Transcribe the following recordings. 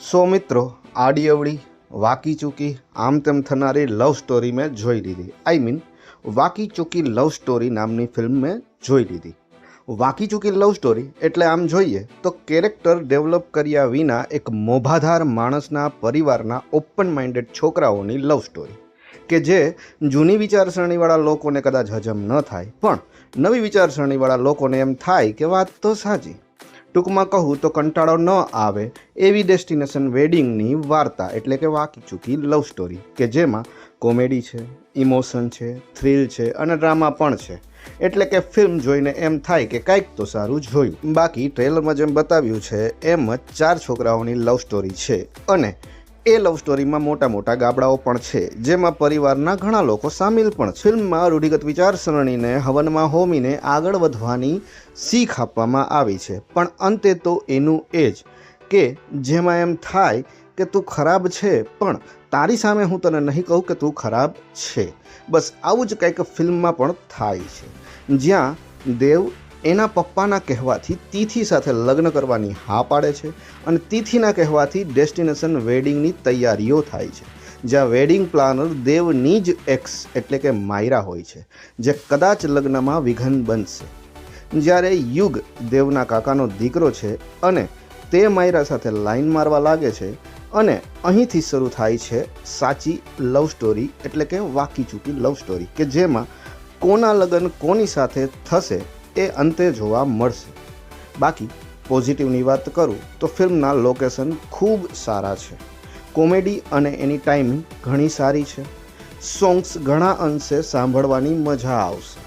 સો મિત્રો, આડી અવળી વાકી ચૂકી આમ તેમ થનારી લવ સ્ટોરી મેં જોઈ લીધી. વાકી ચૂકી લવ સ્ટોરી નામની ફિલ્મ મેં જોઈ લીધી. વાકી ચૂકી લવ સ્ટોરી એટલે આમ જોઈએ તો કેરેક્ટર ડેવલપ કર્યા વિના એક મોભાધાર માણસના પરિવારના ઓપન માઇન્ડેડ છોકરાઓની લવ સ્ટોરી કે જે જૂની વિચારસરણીવાળા લોકોને કદાચ હજમ ન થાય, પણ નવી વિચારસરણીવાળા લોકોને એમ થાય કે વાત તો સાચી. ટૂંકમાં કહું તો કંટાળો ન આવે એવી ડેસ્ટિનેશન વેડિંગની વાર્તા એટલે કે વાકી ચૂકી લવ સ્ટોરી કે જેમાં કોમેડી છે, ઇમોશન છે, થ્રિલ છે અને ડ્રામા પણ છે. એટલે કે ફિલ્મ જોઈને એમ થાય કે કંઈક તો સારું જોયું. બાકી ટ્રેલરમાં જેમ બતાવ્યું છે એમ જ 4 છોકરાઓની લવ સ્ટોરી છે અને એ લવ સ્ટોરીમાં મોટા મોટા ગાબડાઓ પણ છે, જેમાં પરિવારના ઘણા લોકો સામેલ પણ છે. ફિલ્મમાં રૂઢિગત વિચારસરણીને હવનમાં હોમીને આગળ વધવાની શીખ આપવામાં આવી છે, પણ અંતે તો એનું એ જ કે જેમાં એમ થાય કે તું ખરાબ છે પણ તારી સામે હું તને નહીં કહું કે તું ખરાબ છે. બસ આવું જ કંઈક ફિલ્મમાં પણ થાય છે, જ્યાં દેવ એના પપ્પાના કહેવાથી તિથિ સાથે લગ્ન કરવાની હા પાડે છે અને તિથિના કહેવાથી ડેસ્ટિનેશન વેડિંગની તૈયારીઓ થાય છે, જ્યાં વેડિંગ પ્લાનર દેવની જ એક્સ એટલે કે માયરા હોય છે, જે કદાચ લગ્નમાં વિઘન બનશે. જ્યારે યુગ દેવના કાકાનો દીકરો છે અને તે માયરા સાથે લાઈન મારવા લાગે છે અને અહીંથી શરૂ થાય છે સાચી લવ સ્ટોરી એટલે કે વાકી ચૂકી લવ સ્ટોરી કે જેમાં કોના લગ્ન કોની સાથે થશે એ અંતે જોવા મળશે. બાકી પોઝિટિવની વાત કરું તો ફિલ્મના લોકેશન ખૂબ સારા છે, કોમેડી અને એની ટાઈમિંગ ઘણી સારી છે, સોંગ્સ ઘણા અંશે સાંભળવાની મજા આવશે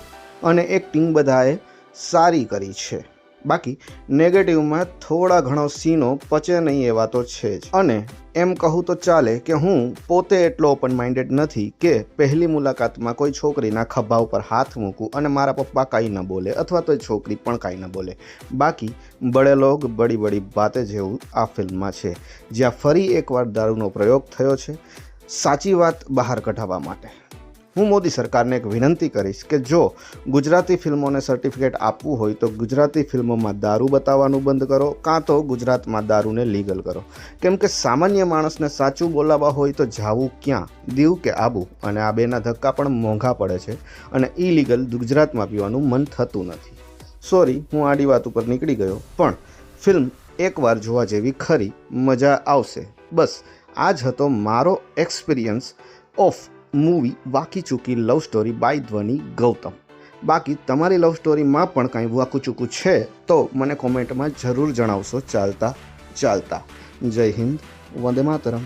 અને એક્ટિંગ બધાએ સારી કરી છે. બાકી નેગેટિવમાં થોડા ઘણો સીનો પચે નહીં એવા તો છે જ. અને એમ કહું તો ચાલે કે હું પોતે એટલો ઓપન માઇન્ડેડ નથી કે પહેલી મુલાકાતમાં કોઈ છોકરીના ખભા ઉપર હાથ મૂકું અને મારા પપ્પા કાંઈ ન બોલે અથવા તો છોકરી પણ કાંઈ ન બોલે. બાકી બડે લોગ બડી બડી બાતે જેવું આ ફિલ્મમાં છે, જ્યાં ફરી એકવાર દારૂનો પ્રયોગ થયો છે સાચી વાત બહાર કઢાવવા માટે. હું મોદી સરકારને એક વિનંતી કરીશ કે જો ગુજરાતી ફિલ્મોને સર્ટિફિકેટ આપવું હોય તો ગુજરાતી ફિલ્મોમાં દારૂ બતાવવાનું બંધ કરો, કાં તો ગુજરાતમાં દારૂને લીગલ કરો. કેમ કે સામાન્ય માણસને સાચું બોલાવવા હોય તો જાવું ક્યાં, દીવ કે આબુ, અને આ બેના ધક્કા પણ મોંઘા પડે છે અને ઇલીગલ ગુજરાતમાં પીવાનું મન થતું નથી. સોરી, હું આડી વાત ઉપર નીકળી ગયો, પણ ફિલ્મ એકવાર જોવા જેવી ખરી, મજા આવશે. બસ આ જ હતો મારો એક્સપિરિયન્સ ઓફ મૂવી વાકી ચૂકી લવ સ્ટોરી બાય ધ્વની ગૌતમ. બાકી તમારી લવ સ્ટોરીમાં પણ કાંઈ વાકું ચૂકું છે તો મને કોમેન્ટમાં જરૂર જણાવશો ચાલતા ચાલતા. જય હિન્દ, વંદે માતરમ.